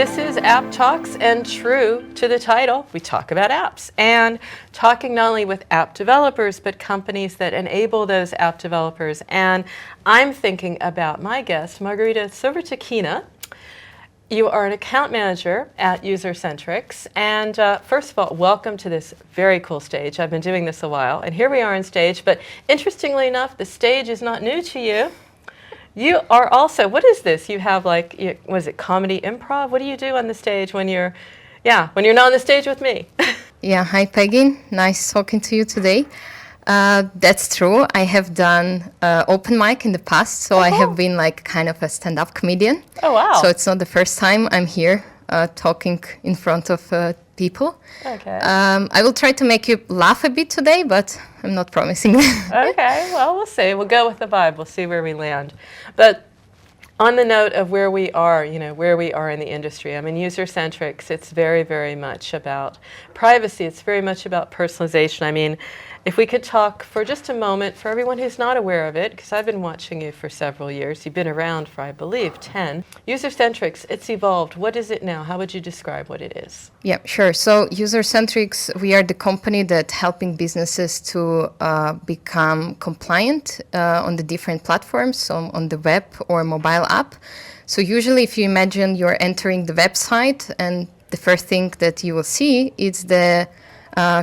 This is App Talks, and true to the title, we talk about apps. And talking not only with app developers, but companies that enable those app developers. And I'm thinking about my guest, Margarita Sovertokina. You are an account manager at Usercentrics. And first of all, welcome to this very cool stage. I've been doing this a while, and here we are on stage. But interestingly enough, the stage is not new to you. You are also, what is this? You have like, was it comedy improv? What do you do on the stage when you're not on the stage with me? Yeah, hi Peggy, nice talking to you today. That's true, I have done open mic in the past, so I have been like kind of a stand-up comedian. Oh wow. So it's not the first time I'm here talking in front of people. Okay. I will try to make you laugh a bit today, but I'm not promising. Okay, well, we'll see. We'll go with the vibe. We'll see where we land. But on the note of where we are, where we are in the industry, I mean, Usercentrics, it's very, very much about privacy. It's very much about personalization. I mean, if we could talk for just a moment, for everyone who's not aware of it, because I've been watching you for several years. You've been around for, I believe, 10. Usercentrics, it's evolved. What is it now? How would you describe what it is? Yeah, sure. So Usercentrics, we are the company that helping businesses to become compliant on the different platforms, so on the web or mobile app. So usually if you imagine you're entering the website and the first thing that you will see is the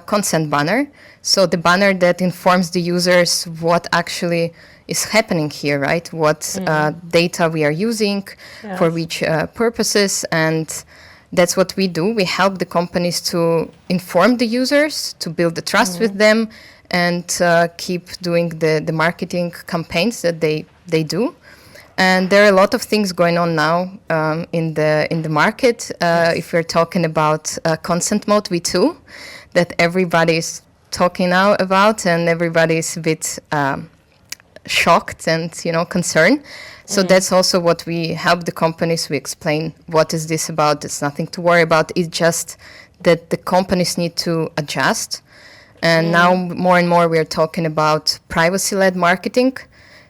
consent banner. So the banner that informs the users what actually is happening here, right? What data we are using, for which purposes, and that's what we do. We help the companies to inform the users, to build the trust with them, and keep doing the marketing campaigns that they do. And there are a lot of things going on now in the market. If we're talking about consent mode V2, that everybody's talking now about, and everybody's a bit shocked and concerned. So that's also what we help the companies. We explain what is this about. It's nothing to worry about. It's just that the companies need to adjust. And now more and more we're talking about privacy-led marketing.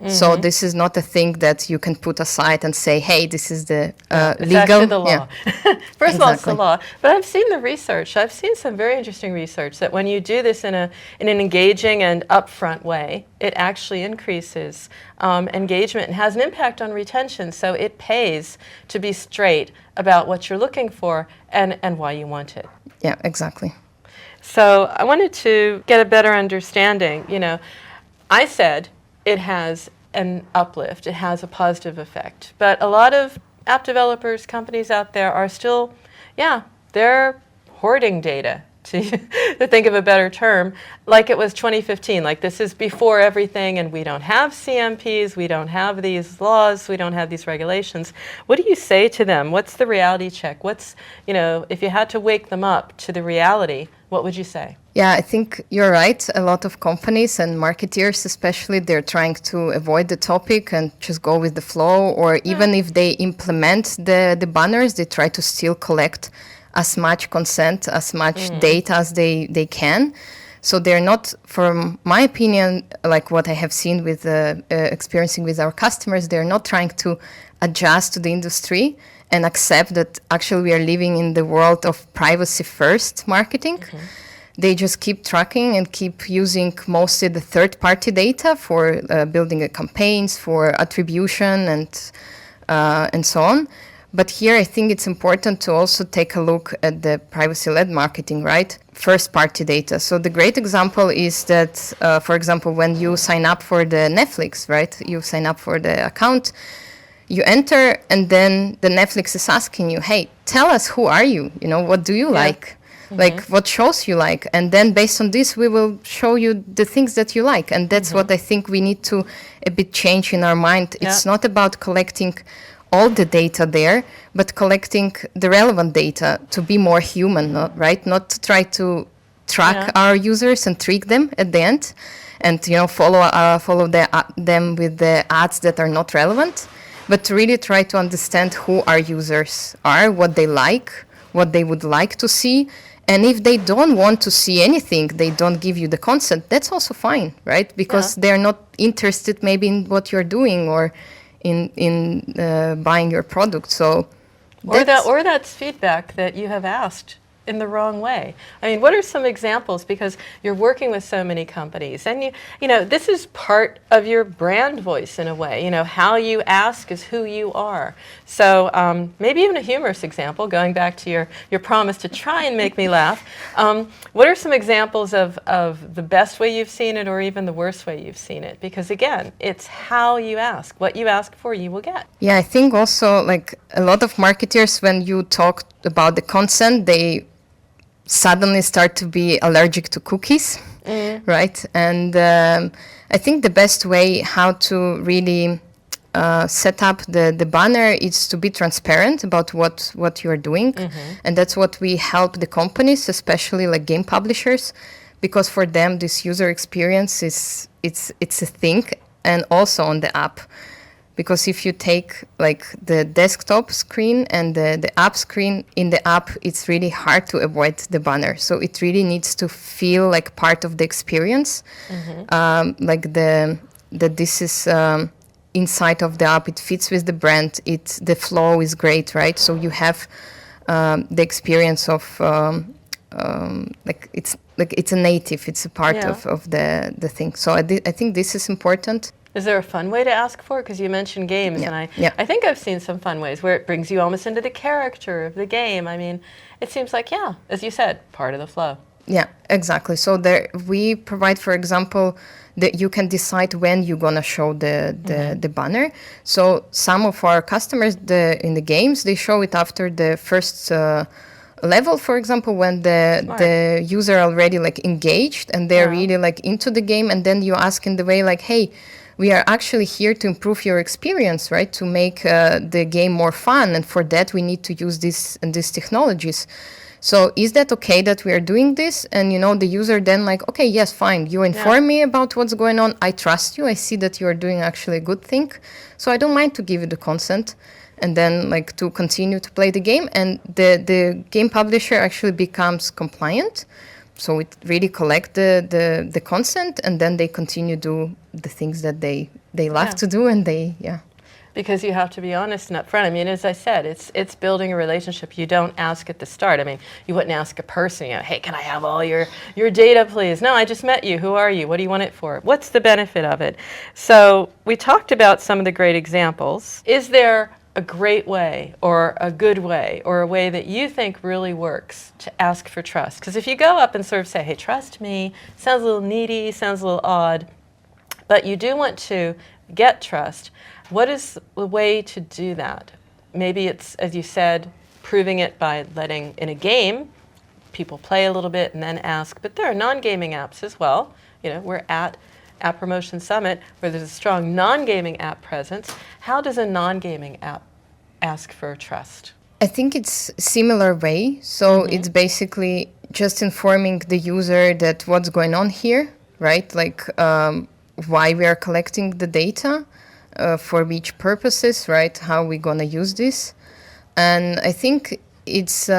So this is not a thing that you can put aside and say, hey, this is the it's legal. actually the law. Yeah. First of all, it's the law. But I've seen the research. I've seen some very interesting research that when you do this in an engaging and upfront way, it actually increases engagement and has an impact on retention. So it pays to be straight about what you're looking for and why you want it. Yeah, exactly. So I wanted to get a better understanding. I said it has an uplift, it has a positive effect. But a lot of app developers, companies out there are still, they're hoarding data, to think of a better term, like it was 2015, like this is before everything and we don't have CMPs, we don't have these laws, we don't have these regulations. What do you say to them? What's the reality check? What's, if you had to wake them up to the reality, what would you say? Yeah, I think you're right. A lot of companies and marketeers especially, they're trying to avoid the topic and just go with the flow, or even if they implement the banners, they try to still collect as much consent, as much data as they can. So they're not, from my opinion, like what I have seen with experiencing with our customers, they're not trying to adjust to the industry and accept that actually we are living in the world of privacy first marketing. They just keep tracking and keep using mostly the third-party data for building campaigns, for attribution and so on. But here I think it's important to also take a look at the privacy-led marketing, right? First-party data. So the great example is that, for example, when you sign up for the Netflix, right? You sign up for the account, you enter, and then the Netflix is asking you, hey, tell us who are you? What do you like? Like what shows you like? And then based on this, we will show you the things that you like. And that's what I think we need to a bit change in our mind. It's not about collecting all the data there, but collecting the relevant data to be more human, right? Not to try to track our users and trick them at the end and follow them with the ads that are not relevant, but to really try to understand who our users are, what they like, what they would like to see. And if they don't want to see anything, they don't give you the consent, that's also fine, right? Because they're not interested maybe in what you're doing or in buying your product. So Or that's feedback that you have asked in the wrong way. I mean, what are some examples? Because you're working with so many companies, and you know, this is part of your brand voice in a way. You know, how you ask is who you are. So maybe even a humorous example, going back to your promise to try and make me laugh. What are some examples of the best way you've seen it, or even the worst way you've seen it? Because again, it's how you ask. What you ask for, you will get. Yeah, I think also like a lot of marketers, when you talk about the consent, they suddenly start to be allergic to cookies, right? And I think the best way how to really set up the banner is to be transparent about what you're doing. And that's what we help the companies, especially like game publishers, because for them this user experience it's a thing, and also on the app. Because if you take like the desktop screen and the app screen, in the app, it's really hard to avoid the banner. So it really needs to feel like part of the experience. Like that this is inside of the app, it fits with the brand, the flow is great, right? So you have the experience of it's a native, it's a part of the thing. So I think this is important. Is there a fun way to ask for it? Because you mentioned games, and I think I've seen some fun ways where it brings you almost into the character of the game. I mean, it seems like, yeah, as you said, part of the flow. Yeah, exactly. So there we provide, for example, that you can decide when you're gonna show the banner. So some of our customers in the games, they show it after the first level, for example, when the user already like engaged and they're really like into the game, and then you ask in the way like, hey, we are actually here to improve your experience, right? To make the game more fun, and for that we need to use this and these technologies. So is that okay that we are doing this? And you know, the user then like, okay, yes, fine. You inform me about what's going on. I trust you. I see that you are doing actually a good thing. So I don't mind to give you the consent, and then like to continue to play the game. And the game publisher actually becomes compliant. So it really collect the consent, and then they continue do the things that they love to do, and Because you have to be honest and upfront. I mean, as I said, it's building a relationship. You don't ask at the start. I mean, you wouldn't ask a person, you know, hey, can I have all your data, please? No, I just met you. Who are you? What do you want it for? What's the benefit of it? So we talked about some of the great examples. Is there a great way or a good way or a way that you think really works to ask for trust? Because if you go up and sort of say, hey, trust me, sounds a little needy, sounds a little odd, but you do want to get trust, what is the way to do that? Maybe it's, as you said, proving it by letting, in a game, people play a little bit and then ask, but there are non-gaming apps as well. You know, we're at App Promotion Summit, where there's a strong non-gaming app presence. How does a non-gaming app ask for trust? I think it's a similar way. So it's basically just informing the user that what's going on here, right? Like why we are collecting the data, for which purposes, right? How we're gonna use this. And I think it's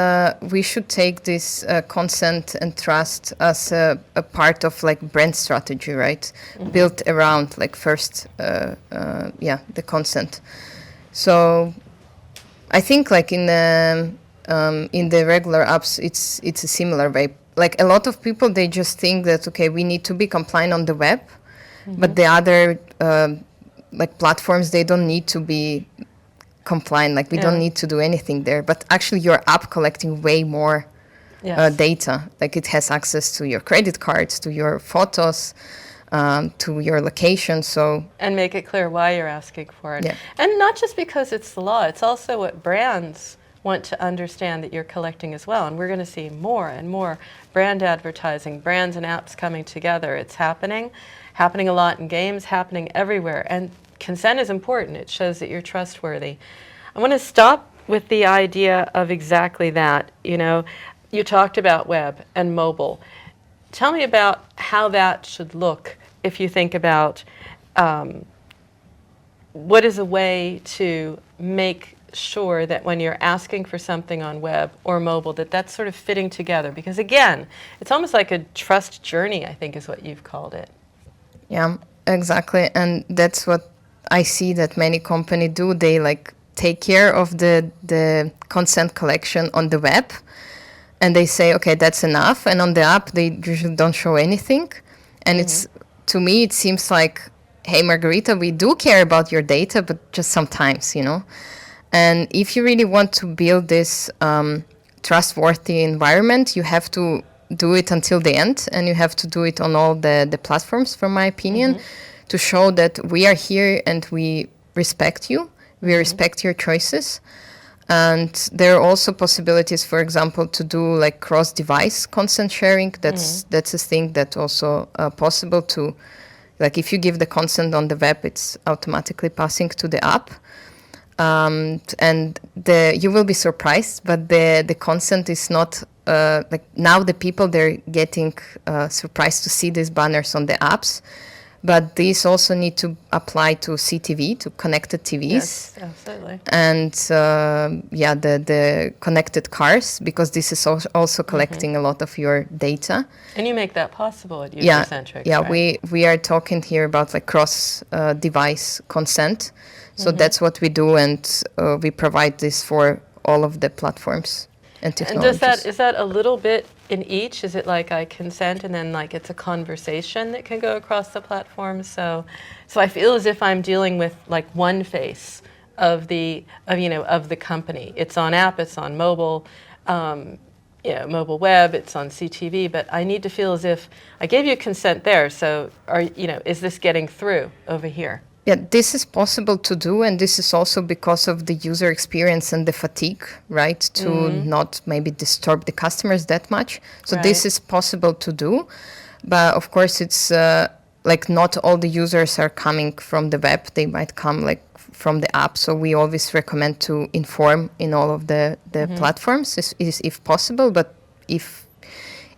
we should take this consent and trust as a part of like brand strategy, right? Built around like first, the consent. So I think like in the regular apps, it's a similar way. Like a lot of people, they just think that okay, we need to be compliant on the web, but the other like platforms, they don't need to be compliant. Like we don't need to do anything there. But actually, your app collecting way more data. Like it has access to your credit cards, to your photos, to your location. So and make it clear why you're asking for it. Yeah. And not just because it's the law. It's also what brands want to understand that you're collecting as well. And we're going to see more and more brand advertising, brands and apps coming together. It's happening a lot in games, happening everywhere. And consent is important. It shows that you're trustworthy. I want to stop with the idea of exactly that. You know, you talked about web and mobile. Tell me about how that should look if you think about what is a way to make sure that when you're asking for something on web or mobile, that that's sort of fitting together. Because again, it's almost like a trust journey, I think is what you've called it. Yeah, exactly. And that's what I see that many companies do. They like take care of the consent collection on the web, and they say, okay, that's enough. And on the app, they usually don't show anything. And it's, to me, it seems like, hey, Margarita, we do care about your data, but just sometimes, you know. And if you really want to build this trustworthy environment, you have to do it until the end, and you have to do it on all the platforms, from my opinion, to show that we are here and we respect you, we respect your choices. And there are also possibilities, for example, to do like cross-device consent sharing. That's a thing that also possible to, like if you give the consent on the web, it's automatically passing to the app. And you will be surprised, but the consent is not like now the people, they're getting surprised to see these banners on the apps. But these also need to apply to CTV, to connected TVs. Yes, absolutely. And the connected cars, because this is also collecting a lot of your data. And you make that possible at Usercentrics, Yeah, right? we are talking here about like cross-device consent. So that's what we do, and we provide this for all of the platforms and technologies. And is that a little bit in each? Is it like I consent and then like it's a conversation that can go across the platform? So I feel as if I'm dealing with like one face of the company. It's on app, it's on mobile, mobile web, it's on CTV, but I need to feel as if I gave you consent there. So is this getting through over here? Yeah, this is possible to do, and this is also because of the user experience and the fatigue, right? To not maybe disturb the customers that much. So this is possible to do, but of course it's like not all the users are coming from the web. They might come like from the app. So we always recommend to inform in all of the platforms, if possible. But if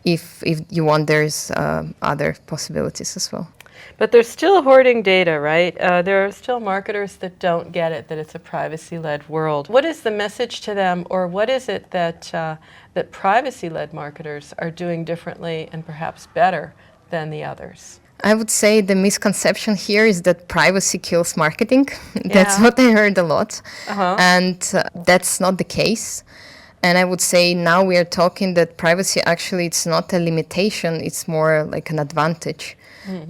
you want, there's other possibilities as well. But there's still hoarding data, right? There are still marketers that don't get it, that it's a privacy-led world. What is the message to them, or what is it that privacy-led marketers are doing differently and perhaps better than the others? I would say the misconception here is that privacy kills marketing. That's what I heard a lot. And that's not the case. And I would say now we are talking that privacy, actually, it's not a limitation, it's more like an advantage.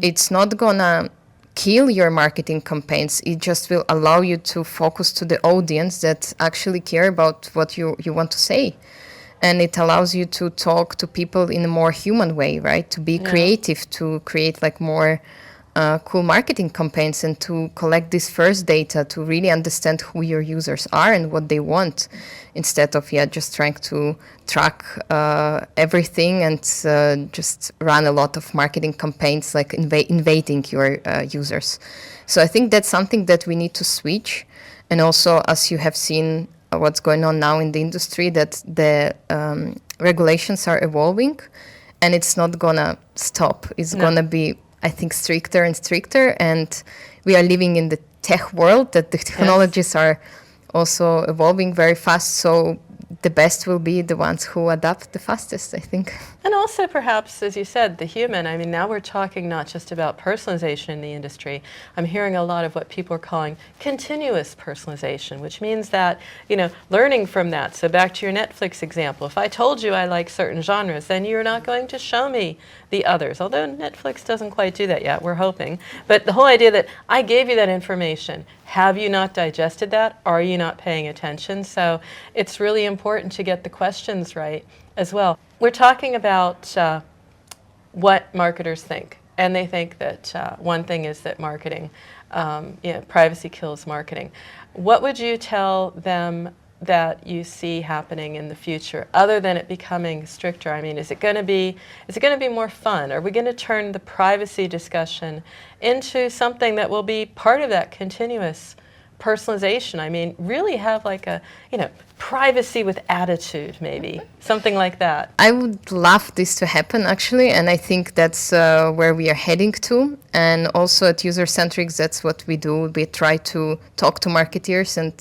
It's not gonna kill your marketing campaigns. It just will allow you to focus to the audience that actually care about what you want to say. And it allows you to talk to people in a more human way, right? To be creative, to create like more cool marketing campaigns, and to collect this first data to really understand who your users are and what they want, instead of just trying to track everything and just run a lot of marketing campaigns like invading your users. So I think that's something that we need to switch. And also, as you have seen what's going on now in the industry, that the regulations are evolving, and it's not gonna stop. It's gonna be, I think, stricter and stricter, and we are living in the tech world, that the technologies are also evolving very fast, so the best will be the ones who adapt the fastest, I think. And also perhaps, as you said, the human. I mean, now we're talking not just about personalization in the industry. I'm hearing a lot of what people are calling continuous personalization, which means that, learning from that. So back to your Netflix example, if I told you I like certain genres, then you're not going to show me the others, although Netflix doesn't quite do that yet, we're hoping. But the whole idea that I gave you that information, have you not digested that? Are you not paying attention? So it's really important to get the questions right as well. We're talking about what marketers think, and they think that one thing is that marketing, privacy kills marketing. What would you tell them that you see happening in the future, other than it becoming stricter? I mean, is it going to be more fun? Are we going to turn the privacy discussion into something that will be part of that continuous personalization? I mean, really have like a, privacy with attitude, maybe, something like that. I would love this to happen, actually, and I think that's where we are heading to. And also at Usercentrics, that's what we do. We try to talk to marketeers and,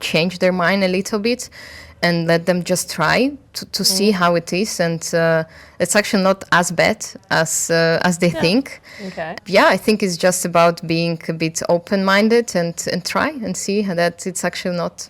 change their mind a little bit. and let them just try to see how it is. And it's actually not as bad as they think. Okay. Yeah, I think it's just about being a bit open-minded and try and see that it's actually not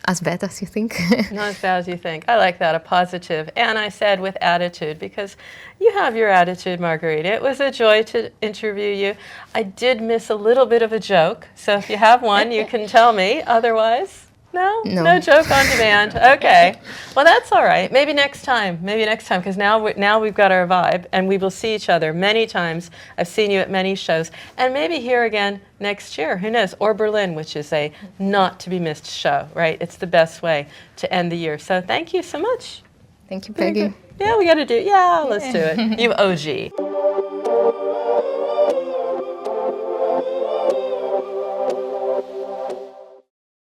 as bad as you think. Not as bad as you think. I like that, a positive. And I said with attitude, because you have your attitude, Margarita. It was a joy to interview you. I did miss a little bit of a joke, so if you have one, you can tell me. Otherwise, no? No. No joke on demand. Okay. Well, that's all right. Maybe next time, because now we've got our vibe, and we will see each other many times. I've seen you at many shows, and maybe here again next year. Who knows? Or Berlin, which is a not-to-be-missed show, right? It's the best way to end the year. So thank you so much. Thank you, Peggy. Yeah, we got to do. Yeah, let's do it. You OG.